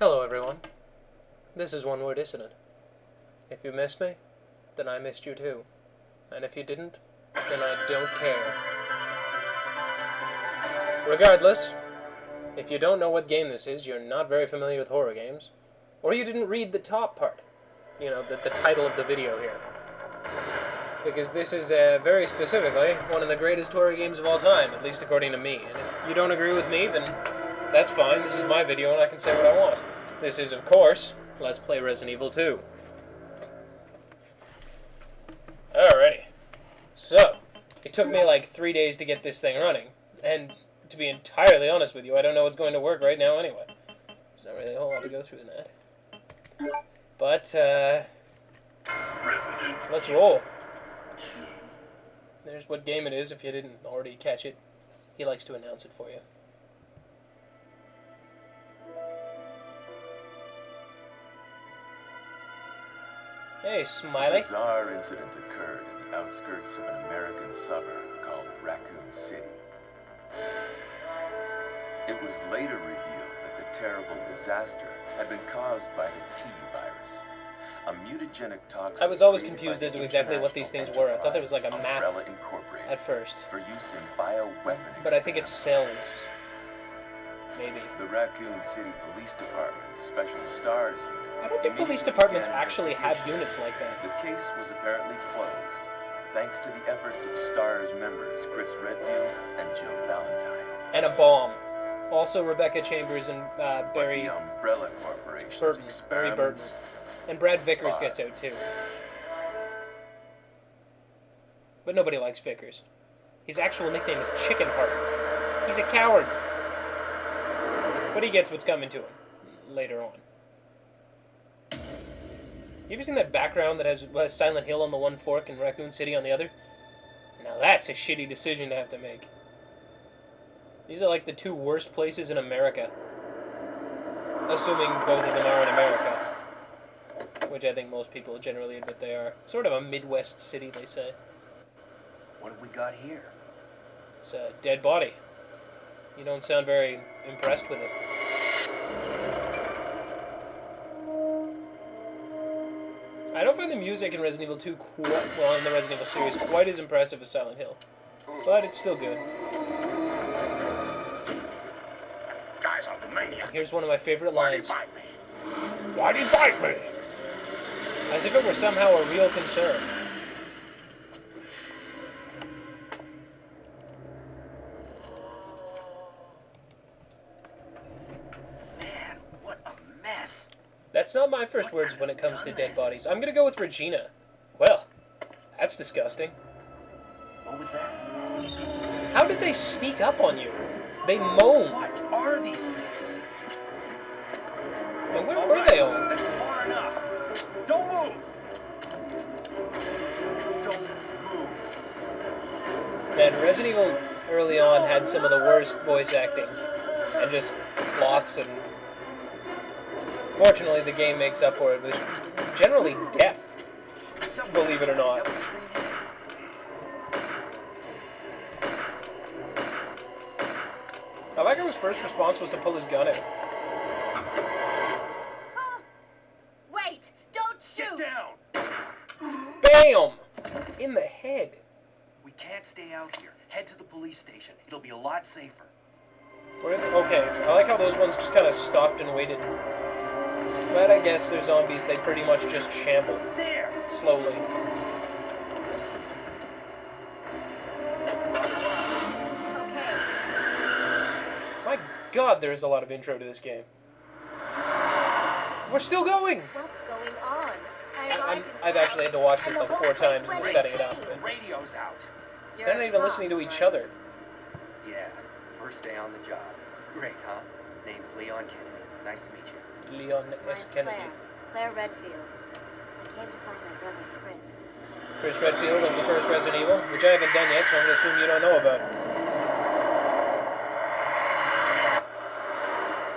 Hello everyone, this is OneMoreDissident. If you missed me, then I missed you too. And if you didn't, then I don't care. Regardless, if you don't know what game this is, you're not very familiar with horror games, or you didn't read the top part, you know, the title of the video here. Because this is, very specifically, one of the greatest horror games of all time, at least according to me. And if you don't agree with me, then that's fine, this is my video and I can say what I want. This is, of course, Let's Play Resident Evil 2. Alrighty. So, it took me like 3 days to get this thing running, and to be entirely honest with you, I don't know what's going to work right now anyway. There's not really a whole lot to go through in that. But, let's roll. There's what game it is, if you didn't already catch it. He likes to announce it for you. Hey, Smiley. A bizarre incident occurred in the outskirts of an American suburb called Raccoon City. It was later revealed that the terrible disaster had been caused by the T virus, a mutagenic toxin. I was always confused as to exactly what these things were. I thought there was like a map at first. For use in bioweapon but I think it's cells. Maybe. The Raccoon City Police Department's Special Stars unit. I don't think police departments actually have units like that. The case was apparently closed, thanks to the efforts of STARS members Chris Redfield and Jill Valentine. And a bomb. Also Rebecca Chambers and Barry... The Umbrella Corporation's Burton. Barry Burton. And Brad Vickers gets out too. But nobody likes Vickers. His actual nickname is Chicken Heart. He's a coward. But he gets what's coming to him later on. You ever seen that background that has Silent Hill on the one fork and Raccoon City on the other? Now that's a shitty decision to have to make. These are like the two worst places in America. Assuming both of them are in America. Which I think most people generally admit they are. It's sort of a Midwest city, they say. What have we got here? It's a dead body. You don't sound very impressed with it. I don't find the music in Resident Evil 2 in the Resident Evil series, quite as impressive as Silent Hill. But it's still good. Guy's a maniac. Here's one of my favorite lines. Why'd he bite me? Why'd he bite me? As if it were somehow a real concern. Man, what a mess. That's not my first words when it comes to dead bodies. I'm gonna go with Regina. Well, that's disgusting. What was that? How did they sneak up on you? They moaned. What are these things? And where were they all? That's far enough. Don't move. Don't move. Man, Resident Evil early on had some of the worst voice acting. And just plots and... Fortunately, the game makes up for it with generally depth, believe it or not. I like how his first response was to pull his gun out. Wait! Don't shoot! Get down. BAM! In the head. We can't stay out here. Head to the police station. It'll be a lot safer. Okay, I like how those ones just kind of stopped and waited. But I guess they're zombies, they pretty much just shamble. There! Slowly. Okay. My god, there is a lot of intro to this game. We're still going! What's going on? I've actually had to watch this like 4 times in setting it up. The radio's out. They're not even listening to each other. Yeah, first day on the job. Great, huh? Name's Leon Kennedy. Nice to meet you. Leon S. Kennedy. Claire Redfield. I came to find my brother, Chris. Chris Redfield of the first Resident Evil, which I haven't done yet, so I'm going to assume you don't know about.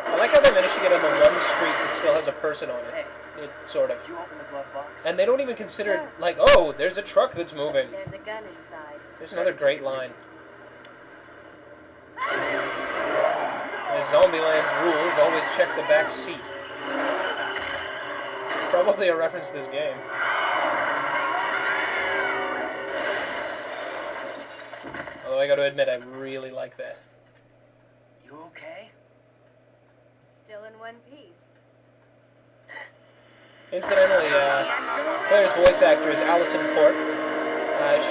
I like how they managed to get on the one street that still has a person on it. It sort of. Did you open the glove box? And they don't even consider it Sure. like, oh, there's a truck that's moving. There's a gun inside. There's another great line. As Zombieland's rules, always check the back seat. Probably a reference to this game. Although I gotta admit, I really like that. You okay? Still in one piece. Incidentally, Claire's voice actor is Alison Court.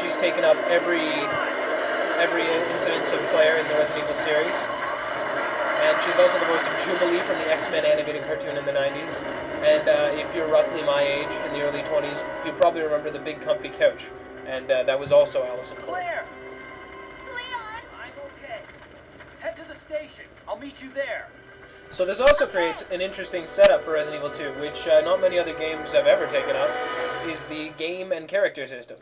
She's taken up every incidence of Claire in the Resident Evil series. And she's also the voice of Jubilee from the X-Men animated cartoon in the 90s. And if you're roughly my age, in the early 20s, you probably remember the big comfy couch. And that was also Alison Court. Claire! Leon! I'm okay. Head to the station. I'll meet you there. So this also creates an interesting setup for Resident Evil 2, which not many other games have ever taken up, is the game and character system.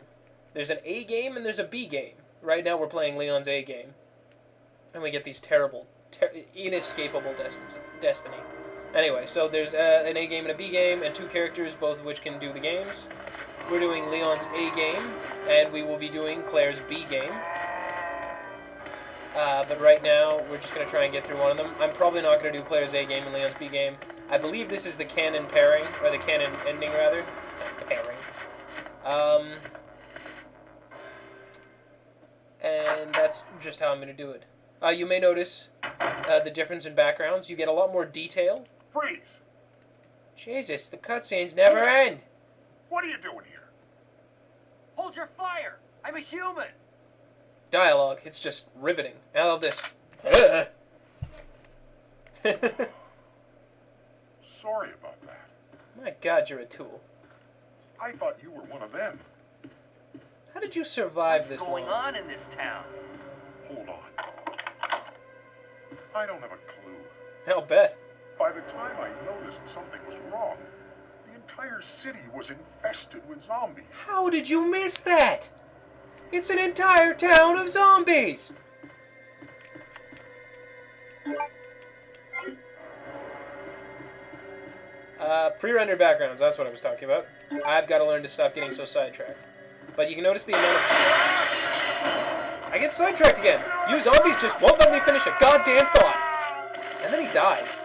There's an A game and there's a B game. Right now we're playing Leon's A game. And we get these terrible, inescapable destiny. Anyway, so there's an A game and a B game, and two characters, both of which can do the games. We're doing Leon's A game, and we will be doing Claire's B game. But right now, we're just going to try and get through one of them. I'm probably not going to do Claire's A game and Leon's B game. I believe this is the canon pairing, or the canon ending, rather. Not pairing. And that's just how I'm going to do it. You may notice the difference in backgrounds. You get a lot more detail. Freeze! Jesus, the cutscenes never end. What are you doing here? Hold your fire. I'm a human. Dialogue, it's just riveting. I love this. Sorry about that. My God, you're a tool. I thought you were one of them. How did you survive What's this going long? on in this town? Hold on. I don't have a clue. I'll bet. By the time I noticed something was wrong, the entire city was infested with zombies. How did you miss that? It's an entire town of zombies! Pre-rendered backgrounds, that's what I was talking about. I've got to learn to stop getting so sidetracked. But you can notice the amount of... I get sidetracked again! You zombies just won't let me finish a goddamn thought! And then he dies.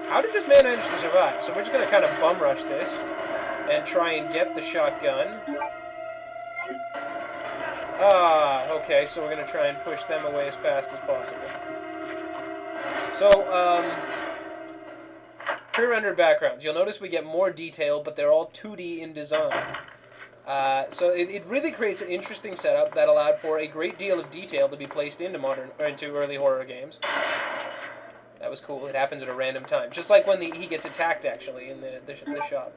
How did this man manage to survive? So we're just going to kind of bum rush this and try and get the shotgun. Okay, so we're going to try and push them away as fast as possible. So, pre-rendered backgrounds. You'll notice we get more detail, but they're all 2D in design. So it really creates an interesting setup that allowed for a great deal of detail to be placed into early horror games. That was cool. It happens at a random time. Just like when he gets attacked, actually, in the shop.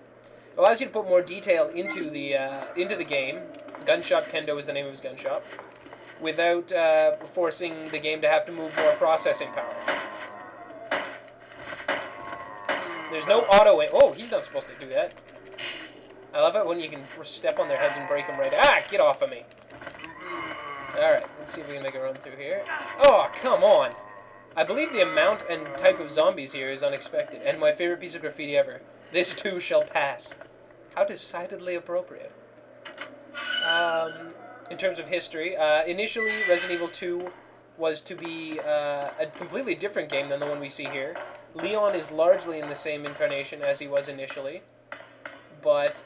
It allows you to put more detail into the game. Gunshop Kendo is the name of his gun shop. Without forcing the game to have to move more processing power. There's no auto aim. Oh, he's not supposed to do that. I love it when you can step on their heads and break them right. Ah, get off of me. Alright, let's see if we can make a run through here. Oh, come on. I believe the amount and type of zombies here is unexpected. And my favorite piece of graffiti ever. This too shall pass. How decidedly appropriate. In terms of history, initially Resident Evil 2 was to be a completely different game than the one we see here. Leon is largely in the same incarnation as he was initially. But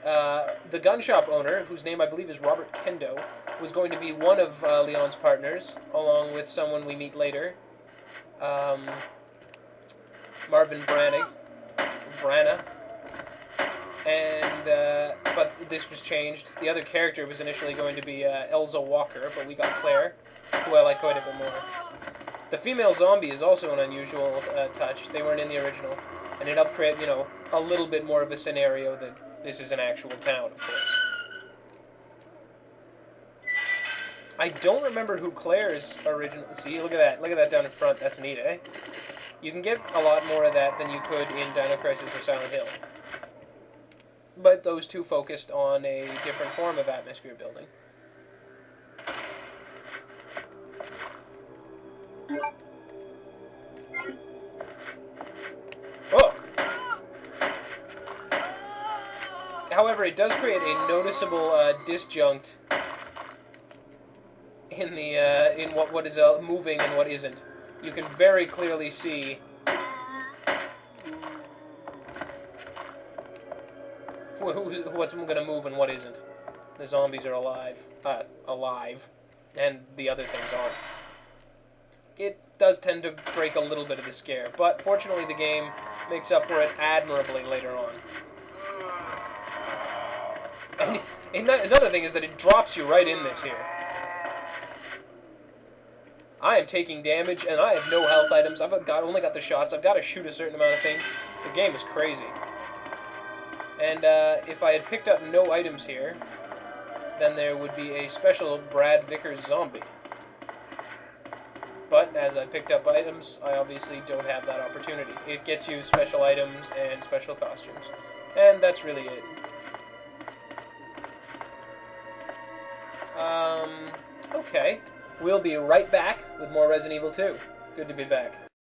the gun shop owner, whose name I believe is Robert Kendo, was going to be one of Leon's partners, along with someone we meet later, Marvin Branagh. And but this was changed. The other character was initially going to be Elza Walker, but we got Claire, who I like quite a bit more. The female zombie is also an unusual touch. They weren't in the original, and it helped create, a little bit more of a scenario that this is an actual town, of course. I don't remember who Claire's original... See, look at that. Look at that down in front. That's neat, eh? You can get a lot more of that than you could in Dino Crisis or Silent Hill. But those two focused on a different form of atmosphere building. Oh! However, it does create a noticeable disjunct in the in what is moving and what isn't. You can very clearly see what's gonna move and what isn't. The zombies are alive, and the other things aren't. It does tend to break a little bit of the scare, but fortunately the game makes up for it admirably later on. And another thing is that it drops you right in this here. I am taking damage, and I have no health items. I've only got the shots. I've got to shoot a certain amount of things. The game is crazy. And if I had picked up no items here, then there would be a special Brad Vickers zombie. But as I picked up items, I obviously don't have that opportunity. It gets you special items and special costumes. And that's really it. Okay. We'll be right back with more Resident Evil 2. Good to be back.